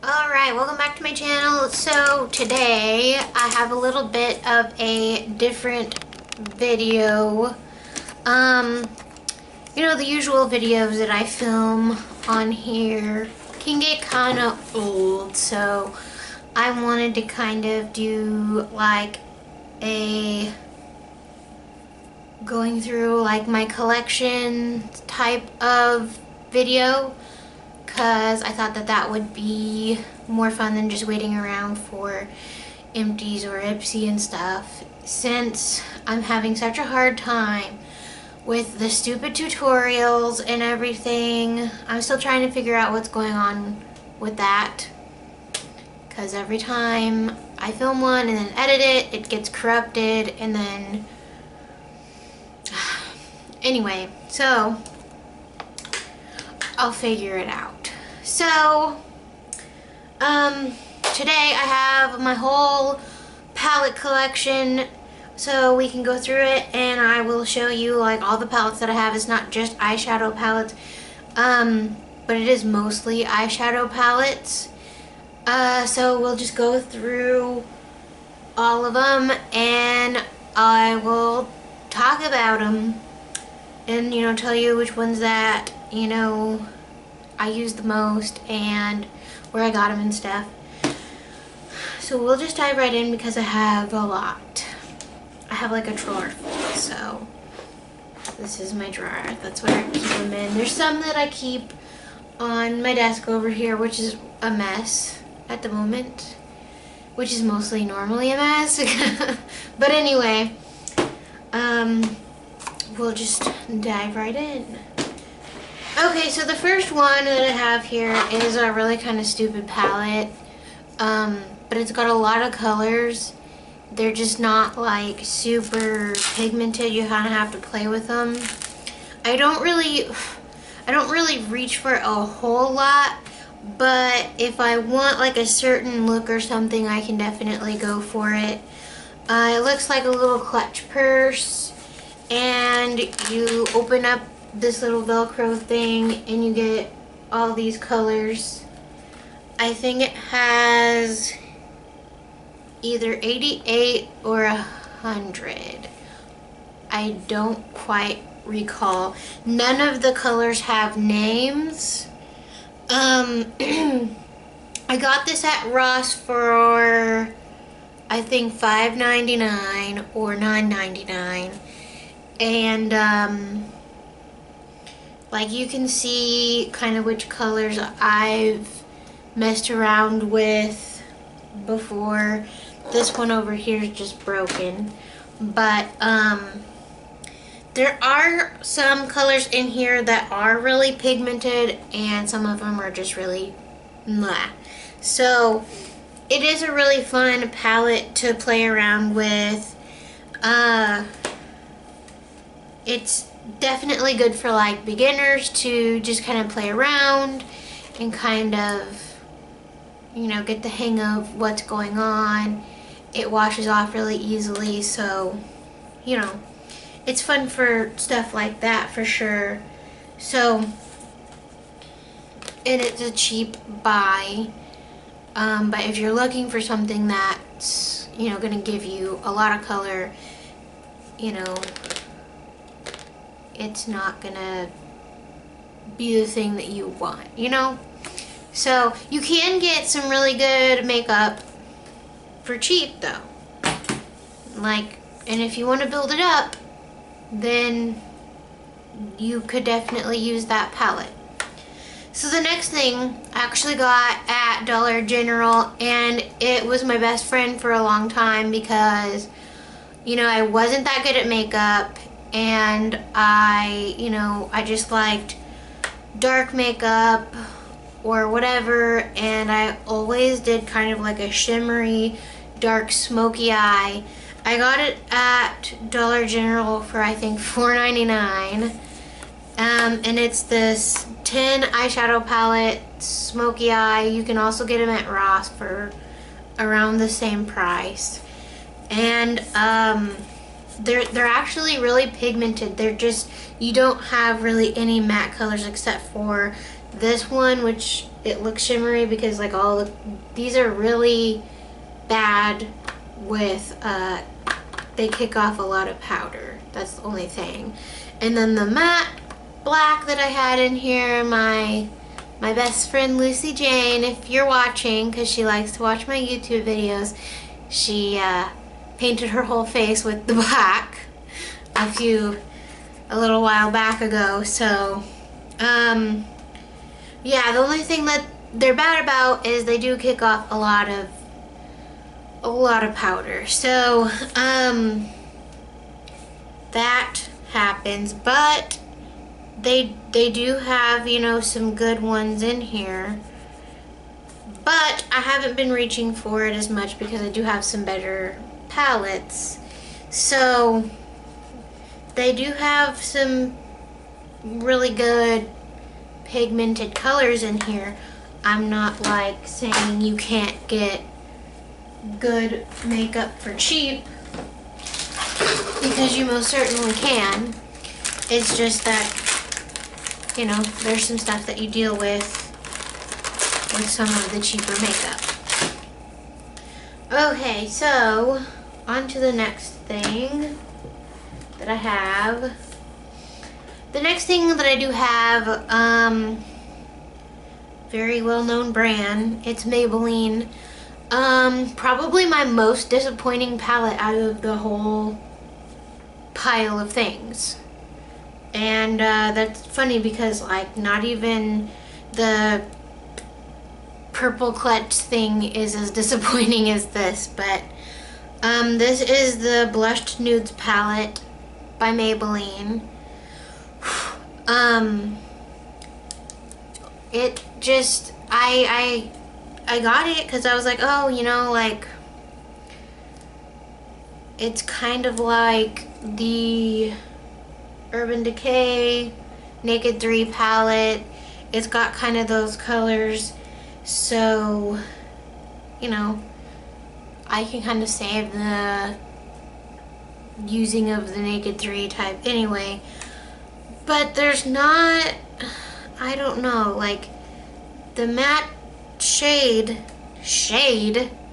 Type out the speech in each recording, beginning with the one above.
Alright, welcome back to my channel. So today I have a little bit of a different video. You know, the usual videos that I film on here can get kind of old, so I wanted to kind of do like a going through like my collection type of video, because I thought that that would be more fun than just waiting around for empties or Ipsy and stuff, since I'm having such a hard time with the stupid tutorials and everything. I'm still trying to figure out what's going on with that, because every time I film one and then edit it, it gets corrupted, and then anyway, so I'll figure it out. So today I have my whole palette collection, so we can go through it and I will show you like all the palettes that I have. It's not just eyeshadow palettes, but it is mostly eyeshadow palettes. So we'll just go through all of them and I will talk about them and, you know, tell you which ones that, you know, I use the most and where I got them and stuff. So we'll just dive right in because I have a lot. I have like a drawer full, so this is my drawer. That's where I keep them in. There's some that I keep on my desk over here, which is a mess at the moment, which is mostly normally a mess. But anyway, we'll just dive right in. Okay, so the first one that I have here is a really kind of stupid palette, but it's got a lot of colors. They're just not like super pigmented. You kind of have to play with them. I don't really reach for a whole lot, but if I want like a certain look or something, I can definitely go for it. It looks like a little clutch purse, and you open up this little Velcro thing and you get all these colors. I think it has either 88 or 100. I don't quite recall. None of the colors have names. I got this at Ross for I think $5.99 or $9.99, and like you can see kind of which colors I've messed around with before. This one over here is just broken, but there are some colors in here that are really pigmented and some of them are just really blah. So it is a really fun palette to play around with. It's definitely good for like beginners to just kind of play around and kind of, you know, get the hang of what's going on. It washes off really easily, so, you know, it's fun for stuff like that for sure. So, and it's a cheap buy, but if you're looking for something that's, you know, gonna give you a lot of color, you know, it's not gonna be the thing that you want, you know? So you can get some really good makeup for cheap though. Like, and if you want to build it up, then you could definitely use that palette. So the next thing I actually got at Dollar General, and it was my best friend for a long time because, you know, I wasn't that good at makeup, and you know, I just liked dark makeup or whatever, and I always did kind of like a shimmery, dark, smoky eye. I got it at Dollar General for I think $4.99, and it's this 10 eyeshadow palette, smoky eye. You can also get them at Ross for around the same price, and they're actually really pigmented. They're just, you don't have really any matte colors except for this one, which it looks shimmery because like these are really bad with, they kick off a lot of powder. That's the only thing. And then the matte black that I had in here, my best friend Lucy Jane, if you're watching, because she likes to watch my YouTube videos, she painted her whole face with the black a little while back ago. So yeah, the only thing that they're bad about is they do kick off a lot of powder. So that happens, but they do have, you know, some good ones in here, but I haven't been reaching for it as much because I do have some better palettes. So they do have some really good pigmented colors in here. I'm not like saying you can't get good makeup for cheap, because you most certainly can. It's just that, you know, there's some stuff that you deal with some of the cheaper makeup. Okay, so on to the next thing that I have. The next thing that I do have, very well-known brand. It's Maybelline. Probably my most disappointing palette out of the whole pile of things. And that's funny because like not even the purple clutch thing is as disappointing as this, but this is the Blushed Nudes palette by Maybelline. It just, I got it because I was like, oh, you know, like, it's kind of like the Urban Decay Naked 3 palette. It's got kind of those colors, so, you know, I can kind of save the using of the Naked 3 type anyway. But there's not, I don't know, like the matte shade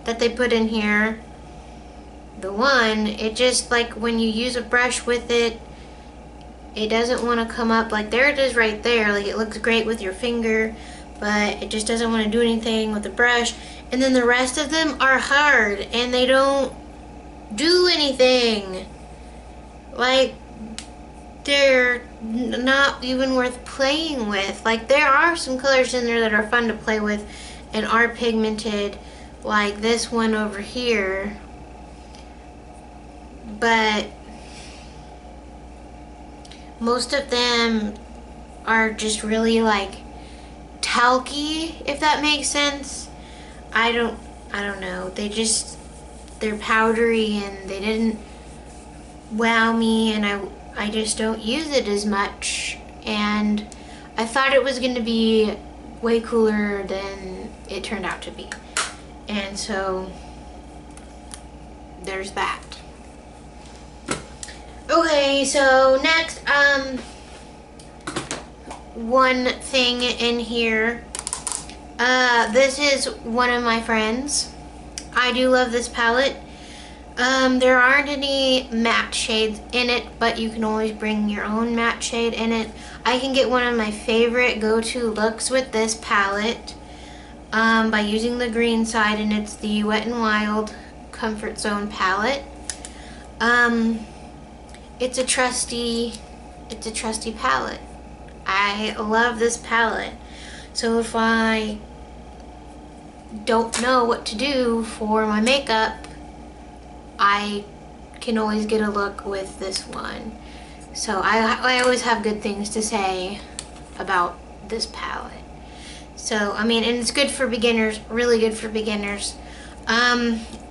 that they put in here, the one, it just like when you use a brush with it, it doesn't want to come up. Like there it is right there, like it looks great with your finger, but it just doesn't want to do anything with the brush. And then the rest of them are hard and they don't do anything. Like they're not even worth playing with. Like there are some colors in there that are fun to play with and are pigmented, like this one over here, but most of them are just really like talky, if that makes sense. I don't know, they're powdery and they didn't wow me, and I just don't use it as much, and I thought it was going to be way cooler than it turned out to be. And so there's that. Okay, so next, one thing in here. This is one of my friends. I do love this palette. There aren't any matte shades in it, but you can always bring your own matte shade in it. I can get one of my favorite go-to looks with this palette by using the green side, and it's the Wet n Wild Comfort Zone palette. It's a Trustee palette. I love this palette. So if I don't know what to do for my makeup, I can always get a look with this one. So I always have good things to say about this palette. So, I mean, and it's good for beginners, really good for beginners.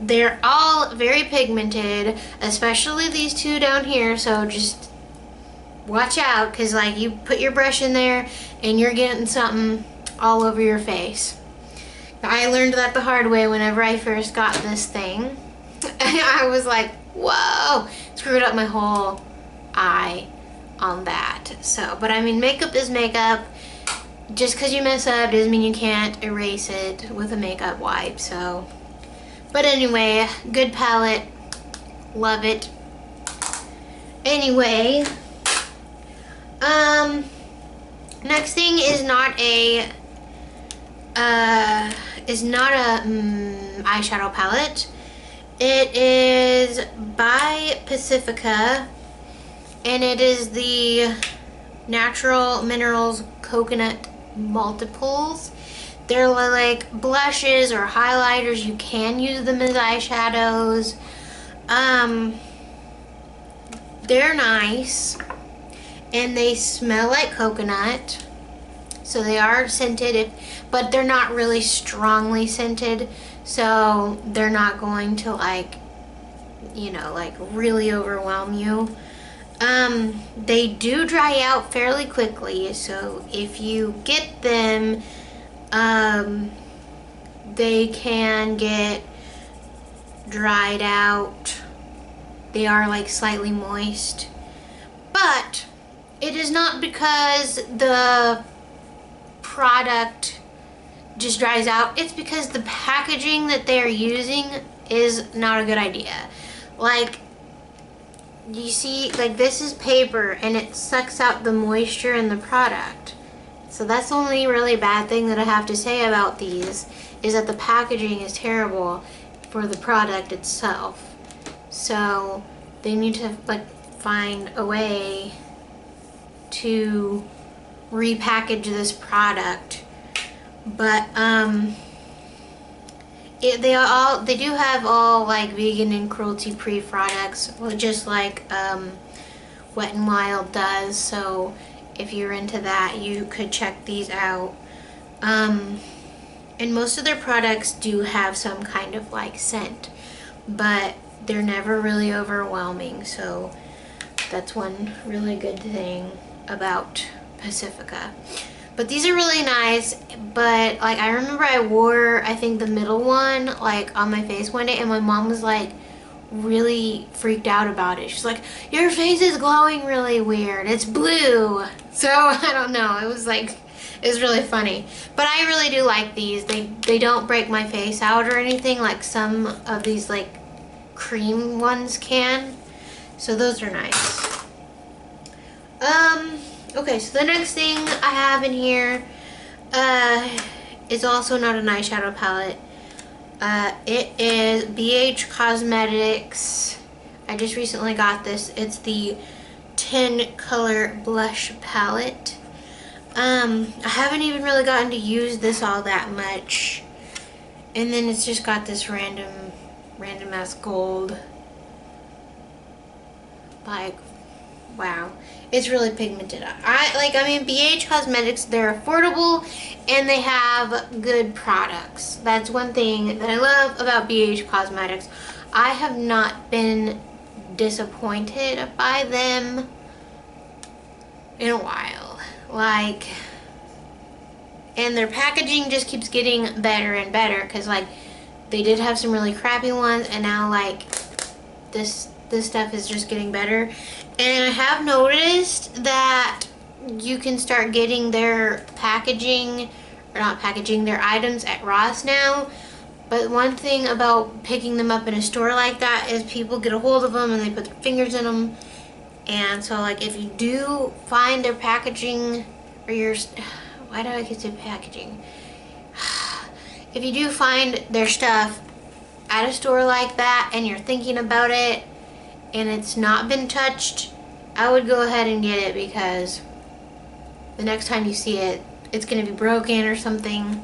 They're all very pigmented, especially these two down here, so just watch out, because like you put your brush in there and you're getting something all over your face. I learned that the hard way whenever I first got this thing. I was like, whoa, screwed up my whole eye on that. So, but I mean, makeup is makeup, just because you mess up doesn't mean you can't erase it with a makeup wipe. So, but anyway, good palette, love it. Anyway, next thing is not a eyeshadow palette. It is by Pacifica, and it is the Natural Minerals Coconut Multiples. They're like blushes or highlighters. You can use them as eyeshadows. They're nice, and they smell like coconut. So they are scented, but they're not really strongly scented. So they're not going to like, you know, like really overwhelm you. They do dry out fairly quickly. So if you get them, they can get dried out. They are like slightly moist, but it is not because the product just dries out. It's because the packaging that they're using is not a good idea. Like, you see, like this is paper and it sucks out the moisture in the product. So that's the only really bad thing that I have to say about these, is that the packaging is terrible for the product itself. So they need to like find a way to repackage this product. But they do have all like vegan and cruelty free products, just like Wet n Wild does. So if you're into that, you could check these out. And most of their products do have some kind of like scent, but they're never really overwhelming. So that's one really good thing about Pacifica. But these are really nice. But like, I remember I wore, I think, the middle one like on my face one day, and my mom was like really freaked out about it. She's like, your face is glowing really weird, it's blue. So I don't know, it was like, it was really funny. But I really do like these. They don't break my face out or anything like some of these like cream ones can. So those are nice. Okay, so the next thing I have in here is also not an eyeshadow palette. It is BH Cosmetics. I just recently got this. It's the 10 color blush palette. I haven't even really gotten to use this all that much. And then it's just got this random ass gold. Like, wow. It's really pigmented. I mean, BH Cosmetics, they're affordable and they have good products. That's one thing that I love about BH Cosmetics. I have not been disappointed by them in a while. Like, and their packaging just keeps getting better and better, because like they did have some really crappy ones, and now like this stuff is just getting better. And I have noticed that you can start getting their packaging, or not packaging, their items at Ross now. But one thing about picking them up in a store like that is people get a hold of them and they put their fingers in them. And so like, if you do find their packaging, or your, why do I get to packaging? If you do find their stuff at a store like that and you're thinking about it, and it's not been touched, I would go ahead and get it, because the next time you see it, it's going to be broken or something.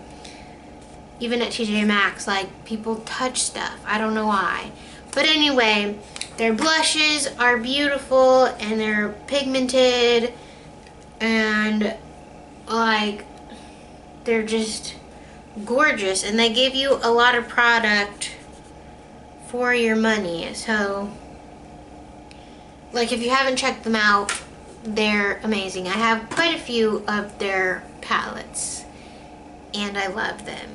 Even at TJ Maxx, like, people touch stuff. I don't know why. But anyway, their blushes are beautiful and they're pigmented, and like, they're just gorgeous, and they give you a lot of product for your money. So like, if you haven't checked them out, they're amazing. I have quite a few of their palettes and I love them.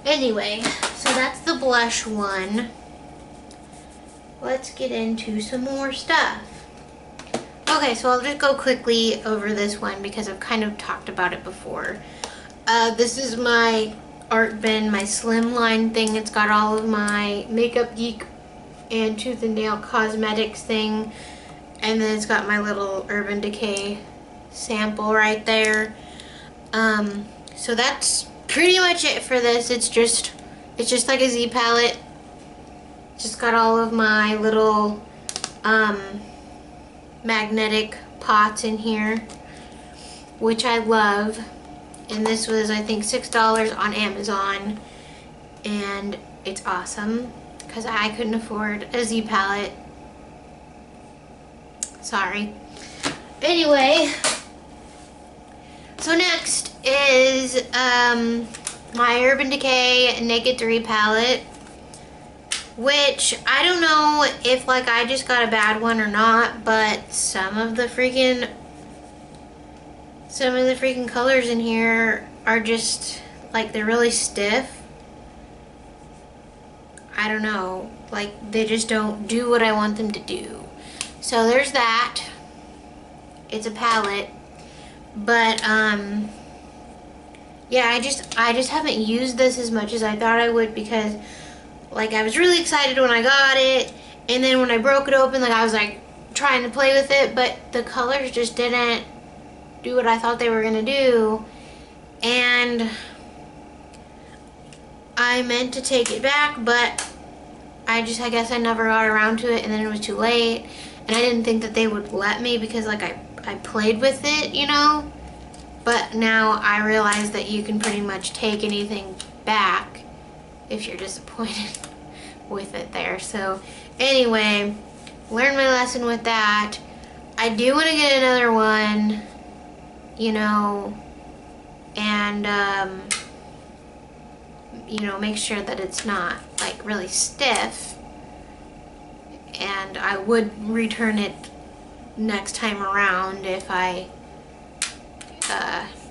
Anyway, so that's the blush one. Let's get into some more stuff. Okay, so I'll just go quickly over this one because I've kind of talked about it before. This is my art bin, my slimline thing. It's got all of my Makeup Geek and Tooth and Nail Cosmetics thing. And then it's got my little Urban Decay sample right there. So that's pretty much it for this. It's just like a Z palette. Just got all of my little magnetic pots in here, which I love. And this was, I think, $6 on Amazon, and it's awesome because I couldn't afford a Z palette. Sorry. Anyway, so next is my Urban Decay Naked 3 palette, which I don't know if like I just got a bad one or not, but some of the freaking colors in here are just like, they're really stiff. I don't know, like they just don't do what I want them to do. So there's that. It's a palette, but yeah, I just haven't used this as much as I thought I would, because like I was really excited when I got it, and then when I broke it open, like I was like trying to play with it, but the colors just didn't do what I thought they were gonna do, and I meant to take it back, but I guess I never got around to it, and then it was too late, and I didn't think that they would let me because like I played with it, you know, but now I realize that you can pretty much take anything back if you're disappointed with it there. So anyway, learned my lesson with that. I do want to get another one, you know, and you know, make sure that it's not like really stiff, and I would return it next time around if I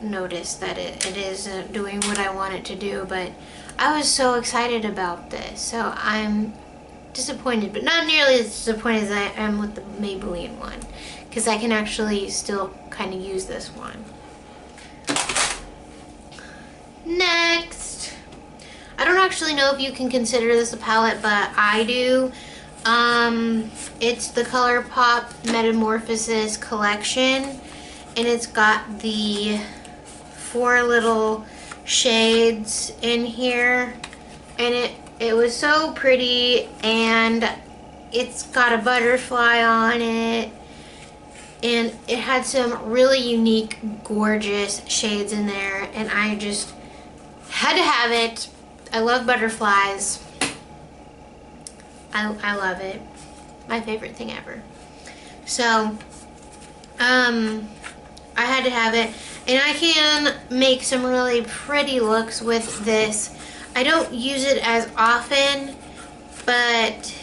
notice that it isn't doing what I want it to do. But I was so excited about this, so I'm disappointed, but not nearly as disappointed as I am with the Maybelline one, because I can actually still kind of use this one. Next, I don't actually know if you can consider this a palette, but I do. It's the Colorpop Metamorphosis collection, and it's got the 4 little shades in here, and it was so pretty, and it's got a butterfly on it, and it had some really unique, gorgeous shades in there, and I just had to have it. I love butterflies. I love it. My favorite thing ever. So I had to have it, and I can make some really pretty looks with this. I don't use it as often, but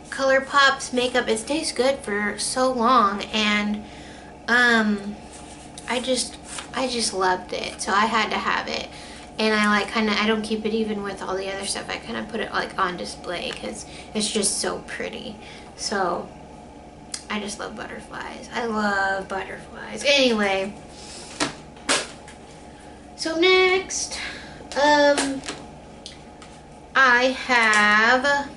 Colorpop's makeup, it stays good for so long, and I just loved it, so I had to have it. And I like I don't keep it even with all the other stuff. I kind of put it like on display because it's just so pretty. So I just love butterflies. I love butterflies. Anyway, so next, I have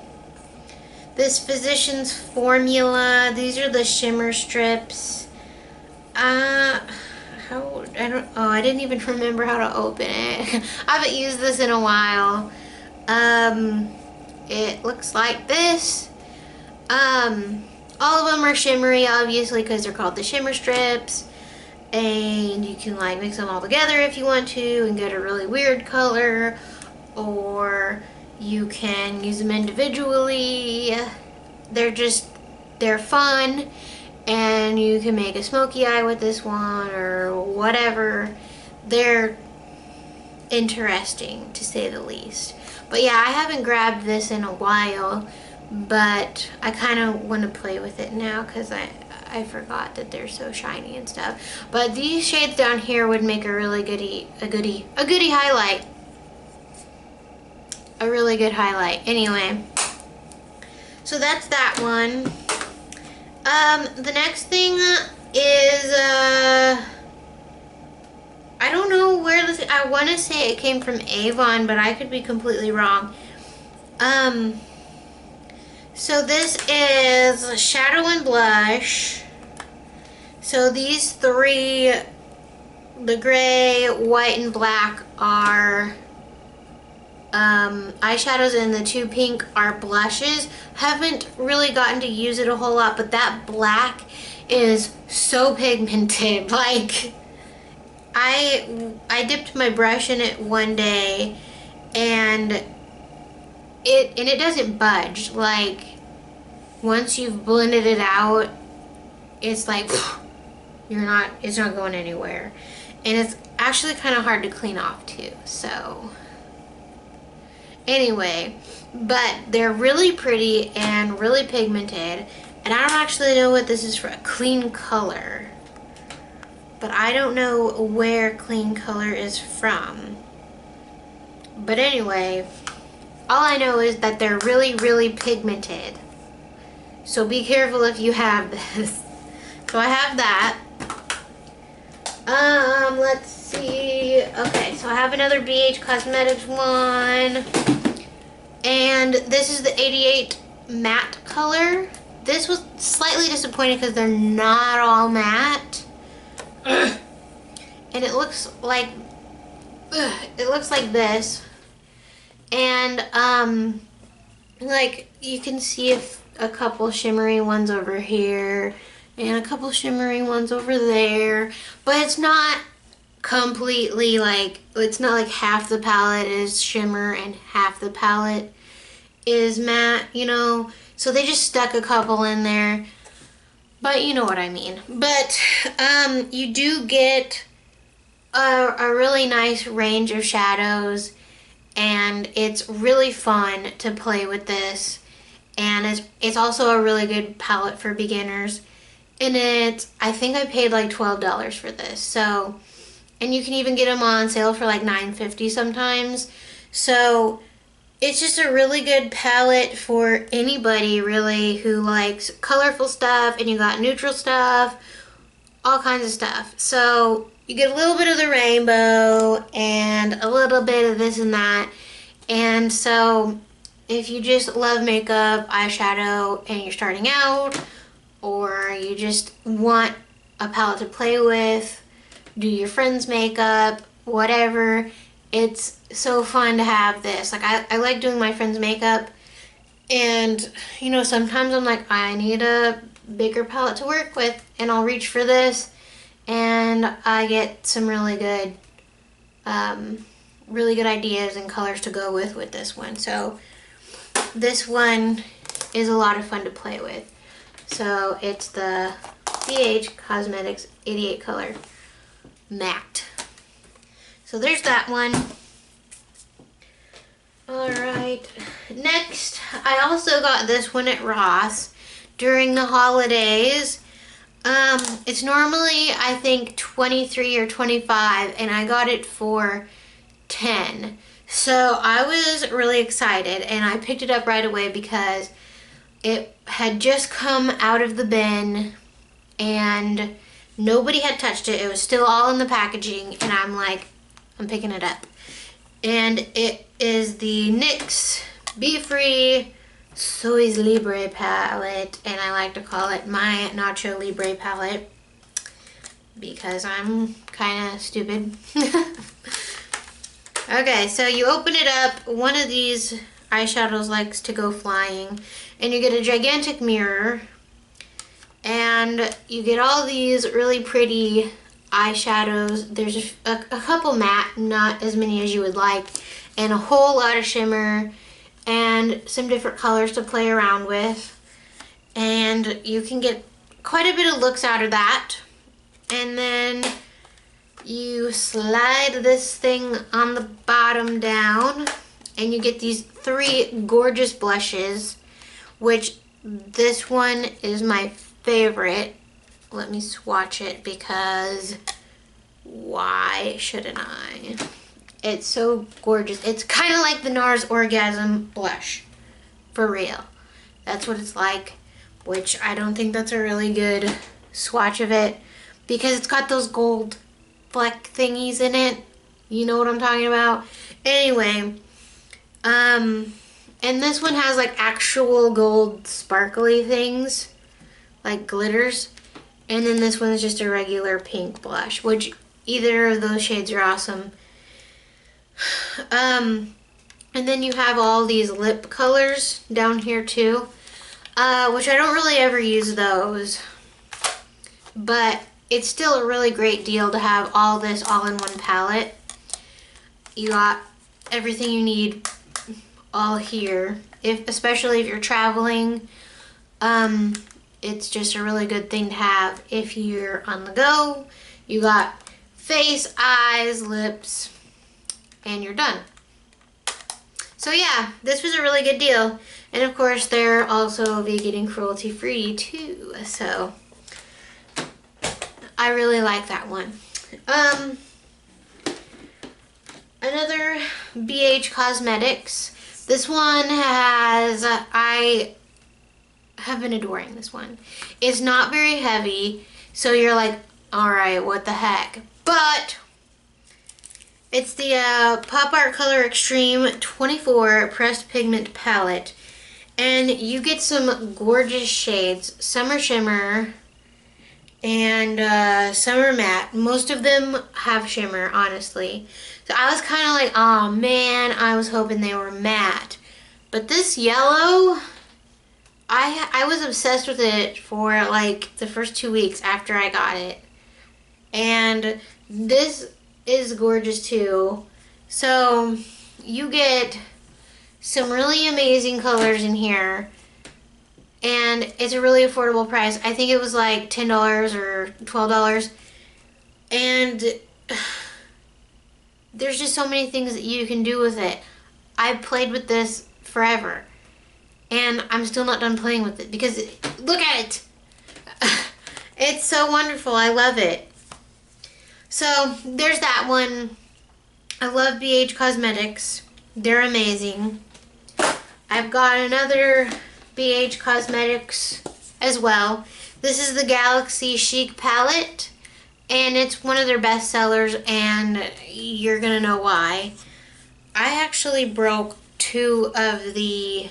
this Physicians Formula. These are the shimmer strips. I didn't even remember how to open it. I haven't used this in a while. It looks like this. All of them are shimmery, obviously, because they're called the shimmer strips. And you can like mix them all together if you want to and get a really weird color, or you can use them individually. They're fun, and you can make a smoky eye with this one or whatever. They're interesting, to say the least. But yeah, I haven't grabbed this in a while, but I kind of want to play with it now because I forgot that they're so shiny and stuff. But these shades down here would make a really goody highlight. A really good highlight. Anyway, so that's that one. The next thing is, I don't know where this, I want to say it came from Avon, but I could be completely wrong. So this is Shadow and Blush. So these three, the gray, white, and black are eyeshadows, and the two pink are blushes. Haven't really gotten to use it a whole lot, but that black is so pigmented. Like, I dipped my brush in it one day, and it doesn't budge. Like, once you've blended it out, it's like it's not going anywhere, and it's actually kind of hard to clean off too. So anyway, but they're really pretty and really pigmented, and I don't actually know what this is for, a clean color, but I don't know where clean color is from. But anyway, all I know is that they're really, really pigmented. So be careful if you have this. So I have that. Let's see. Okay, so I have another BH Cosmetics one. And this is the 88 matte color. This was slightly disappointing because they're not all matte. And it looks like this. And like you can see a couple shimmery ones over here and a couple shimmery ones over there, but it's not completely like, it's not like half the palette is shimmer and half the palette is matte, you know. So they just stuck a couple in there, but you know what I mean. But you do get a really nice range of shadows, and it's really fun to play with this. And it's also a really good palette for beginners. And I think I paid like $12 for this. So, and you can even get them on sale for like $9.50 sometimes. So it's just a really good palette for anybody really who likes colorful stuff, and you got neutral stuff, all kinds of stuff. So you get a little bit of the rainbow and a little bit of this and that. And so if you just love makeup, eyeshadow, and you're starting out, or you just want a palette to play with, do your friend's makeup, whatever, it's so fun to have this. Like, I like doing my friend's makeup, and you know, sometimes I'm like, I need a bigger palette to work with, and I'll reach for this, and I get some really good ideas and colors to go with this one. So this one is a lot of fun to play with. So it's the BH Cosmetics 88 color matte. So there's that one. Alright, next I also got this one at Ross during the holidays. It's normally I think 23 or 25, and I got it for 10. So I was really excited, and I picked it up right away because it had just come out of the bin and nobody had touched it. It was still all in the packaging, and I'm like, I'm picking it up. And it is the NYX Be Free Sois Libre palette, and I like to call it my Nacho Libre palette because I'm kind of stupid. Okay, so you open it up, one of these eyeshadows likes to go flying, and you get a gigantic mirror, and you get all these really pretty eyeshadows. There's a couple matte, not as many as you would like, and a whole lot of shimmer, and some different colors to play around with, and you can get quite a bit of looks out of that. And then you slide this thing on the bottom down, and you get these three gorgeous blushes, which this one is my favorite. Let me swatch it because why shouldn't I? It's so gorgeous. It's kind of like the NARS Orgasm blush, for real. That's what it's like. which I don't think that's a really good swatch of it because it's got those gold fleck thingies in it. You know what I'm talking about? Anyway, and this one has like actual gold sparkly things, like glitters. And then this one is just a regular pink blush, which either of those shades are awesome. And then you have all these lip colors down here too, which I don't really ever use those. But it's still a really great deal to have all this all in one palette. You got everything you need all here, especially if you're traveling. It's just a really good thing to have if you're on the go. You got face, eyes, lips, and you're done. So yeah, this was a really good deal. And of course, they're also vegan and cruelty free too. So I really like that one. Another BH Cosmetics. This one has, I have been adoring this one. It's not very heavy, so you're like, all right, what the heck? But it's the Pop Art Color Extreme 24 Pressed Pigment Palette, and you get some gorgeous shades, Summer Shimmer and Summer Matte. Most of them have shimmer, honestly. So I was kind of like, oh man, I was hoping they were matte. But this yellow, I was obsessed with it for like the first 2 weeks after I got it. And this is gorgeous too. So you get some really amazing colors in here. And it's a really affordable price. I think it was like $10 or $12. And there's just so many things that you can do with it. I played with this forever. And I'm still not done playing with it because look at it. It's so wonderful. I love it. So there's that one. I love BH Cosmetics. They're amazing. I've got another BH Cosmetics as well. This is the Galaxy Chic palette, and it's one of their best sellers, and you're gonna know why. I actually broke 2 of the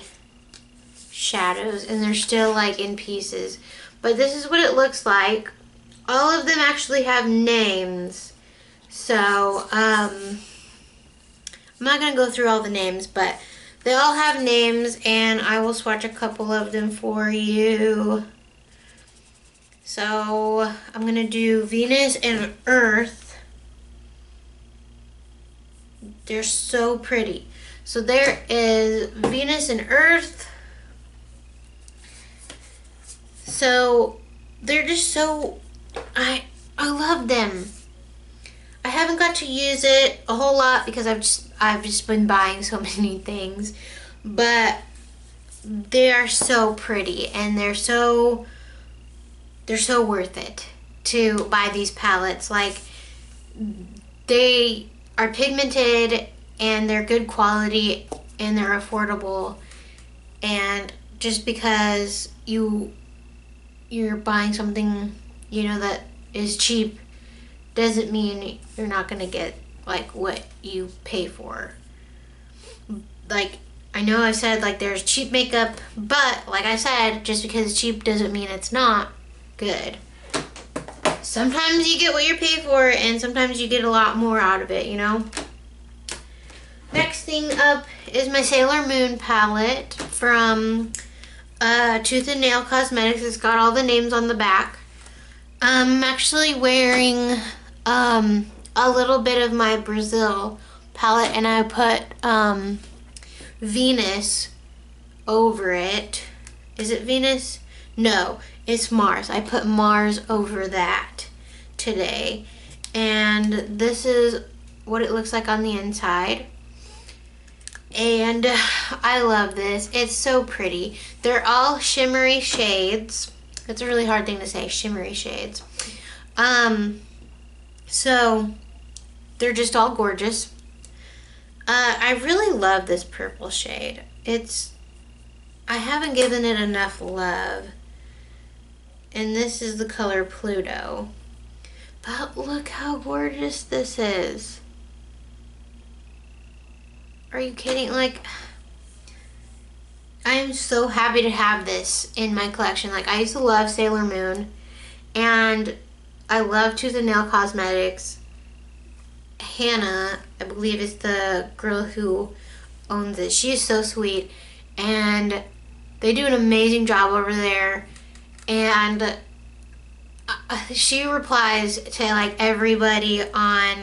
shadows, and they're still like in pieces, but this is what it looks like. All of them actually have names, so I'm not gonna go through all the names, but they all have names, and I will swatch a couple of them for you. So I'm gonna do Venus and Earth. They're so pretty. So there is Venus and Earth. So they're just so, I love them. I haven't got to use it a whole lot because I've just been buying so many things, but they are so pretty, and they're so worth it to buy these palettes. Like, they are pigmented and they're good quality and they're affordable, and just because you're buying something, you know, that is cheap doesn't mean you're not gonna get like what you pay for. Like, I know I said like there's cheap makeup, but like I said, just because it's cheap doesn't mean it's not good. Sometimes you get what you pay for, and sometimes you get a lot more out of it, you know? Next thing up is my Sailor Moon palette from Tooth and Nail Cosmetics. It's got all the names on the back. I'm actually wearing a little bit of my Brazil palette, and I put Venus over it. Is it Venus? No, it's Mars. I put Mars over that today, and this is what it looks like on the inside. And I love this. It's so pretty. They're all shimmery shades. It's a really hard thing to say, shimmery shades. So they're just all gorgeous. I really love this purple shade. I haven't given it enough love. And this is the color Pluto. But look how gorgeous this is. Are you kidding? Like, I'm so happy to have this in my collection. Like, I used to love Sailor Moon, and I love Tooth and Nail Cosmetics. Hannah, I believe, is the girl who owns it. She is so sweet, and they do an amazing job over there. And she replies to like everybody on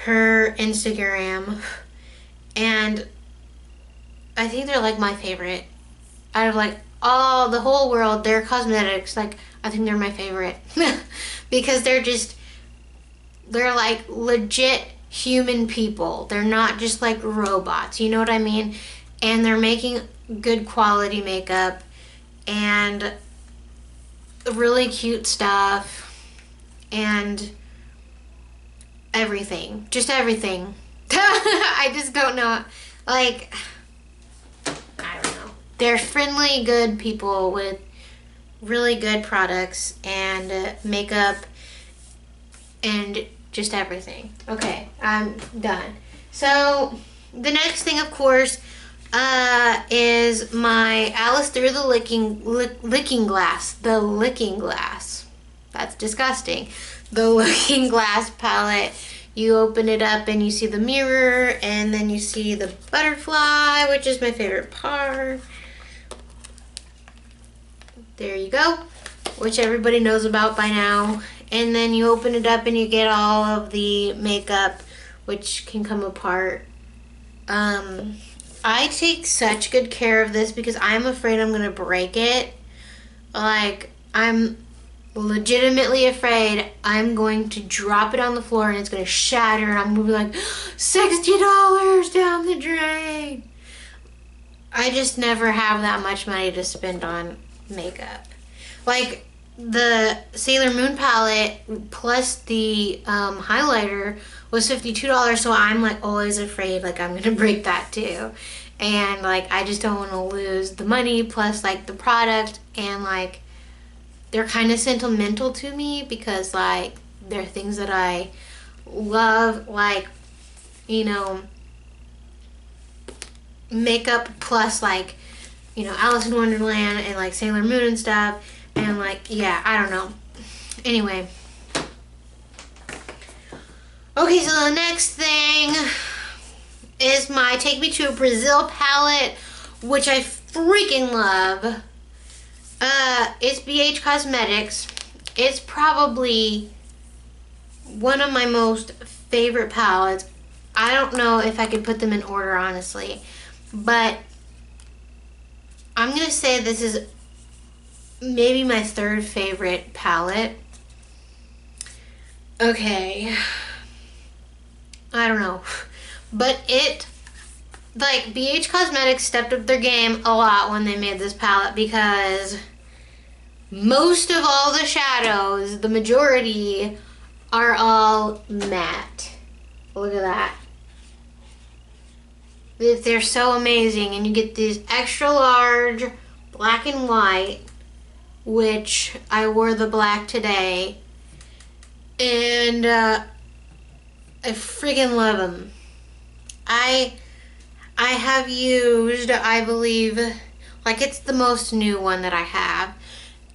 her Instagram, and I think they're like my favorite out of like all the whole world. Their cosmetics, like, I think they're my favorite because they're like legit human people. They're not just like robots, you know what I mean? And they're making good quality makeup and really cute stuff and everything. Just everything. I just don't know. Like, I don't know. They're friendly, good people with really good products and makeup and just everything. Okay, I'm done. So the next thing, of course, is my Alice Through the Looking Glass. The Looking Glass. That's disgusting. The Looking Glass palette. You open it up and you see the mirror, and then you see the butterfly, which is my favorite part. There you go, which everybody knows about by now. And then you open it up and you get all of the makeup, which can come apart. I take such good care of this because I'm afraid I'm gonna break it. Like, I'm legitimately afraid I'm going to drop it on the floor and it's gonna shatter and I'm gonna be like, $60 down the drain. I just never have that much money to spend on makeup. Like, the Sailor Moon palette plus the highlighter was $52, so I'm like always afraid like I'm gonna break that too. And like, I just don't want to lose the money plus like the product, and like, they're kind of sentimental to me because like they're things that I love, like, you know, makeup plus like, you know, Alice in Wonderland and like Sailor Moon and stuff. And like, yeah, I don't know. Anyway. Okay, so the next thing is my Take Me to Brazil palette, which I freaking love. It's BH Cosmetics. It's probably one of my most favorite palettes. I don't know if I could put them in order, honestly. But I'm going to say this is maybe my third favorite palette. Okay. I don't know. But it, like, BH Cosmetics stepped up their game a lot when they made this palette because most of all the shadows, the majority, are all matte. Look at that. They're so amazing. And you get these extra large black and white, which I wore the black today. And I friggin' love them. I have used, I believe, like, it's the most new one that I have.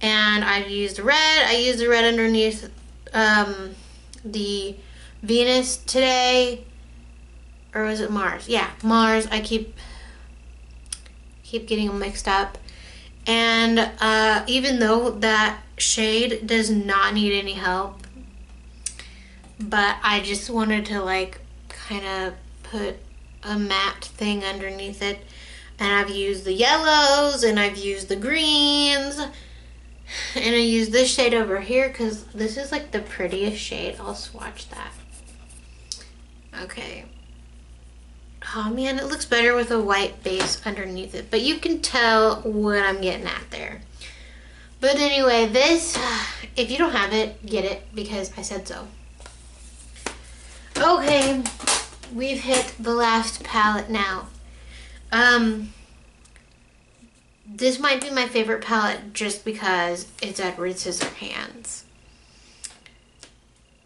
And I've used red. I used the red underneath the Venus today. Or was it Mars? Yeah, Mars. I keep getting them mixed up. And even though that shade does not need any help, but I just wanted to like kind of put a matte thing underneath it. And I've used the yellows and I've used the greens. And I used this shade over here because this is like the prettiest shade. I'll swatch that. Okay. Oh man, it looks better with a white base underneath it. But you can tell what I'm getting at there. But anyway, this, if you don't have it, get it because I said so. Okay, we've hit the last palette now. this might be my favorite palette just because it's Edward Scissorhands.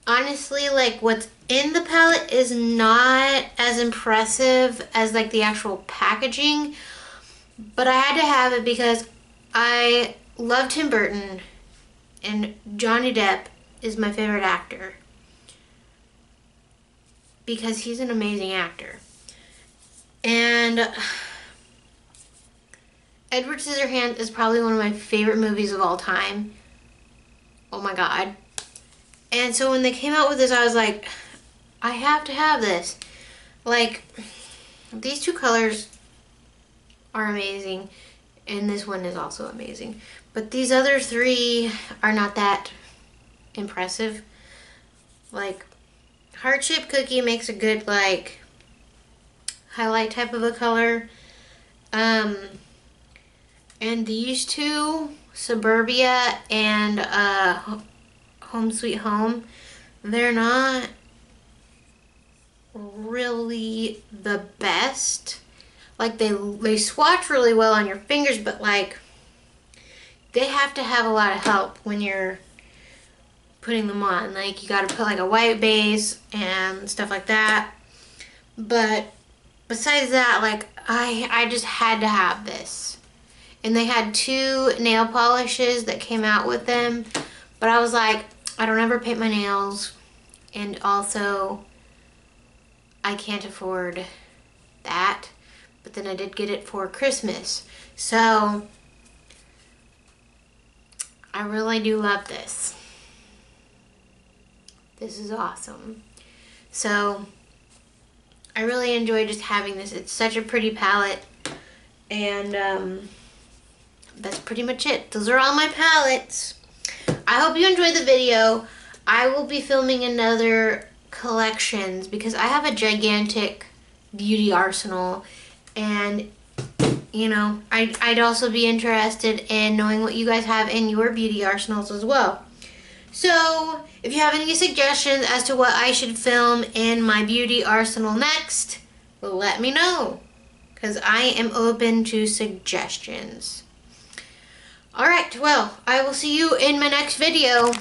Honestly, like what's in the palette is not as impressive as like the actual packaging, but I had to have it because I love Tim Burton and Johnny Depp is my favorite actor because he's an amazing actor. And Edward Scissorhands is probably one of my favorite movies of all time. Oh my god. And so when they came out with this, I was like, I have to have this. Like, these two colors are amazing, and this one is also amazing. But these other three are not that impressive. Like, Heart Shaped Cookie makes a good, like, highlight type of a color. And these two, Suburbia and Home Sweet Home, they're not really the best. Like they swatch really well on your fingers, but like they have to have a lot of help when you're putting them on. Like you gotta put like a white base and stuff like that. But besides that, like I just had to have this. And they had 2 nail polishes that came out with them, but I was like, I don't ever paint my nails, and also I can't afford that. But then I did get it for Christmas, so I really do love this. This is awesome. So I really enjoy just having this. It's such a pretty palette, and that's pretty much it. Those are all my palettes. I hope you enjoyed the video. I will be filming another collections because I have a gigantic beauty arsenal, and you know, I'd also be interested in knowing what you guys have in your beauty arsenals as well. So if you have any suggestions as to what I should film in my beauty arsenal next, let me know, because I am open to suggestions. Alright, well, I will see you in my next video.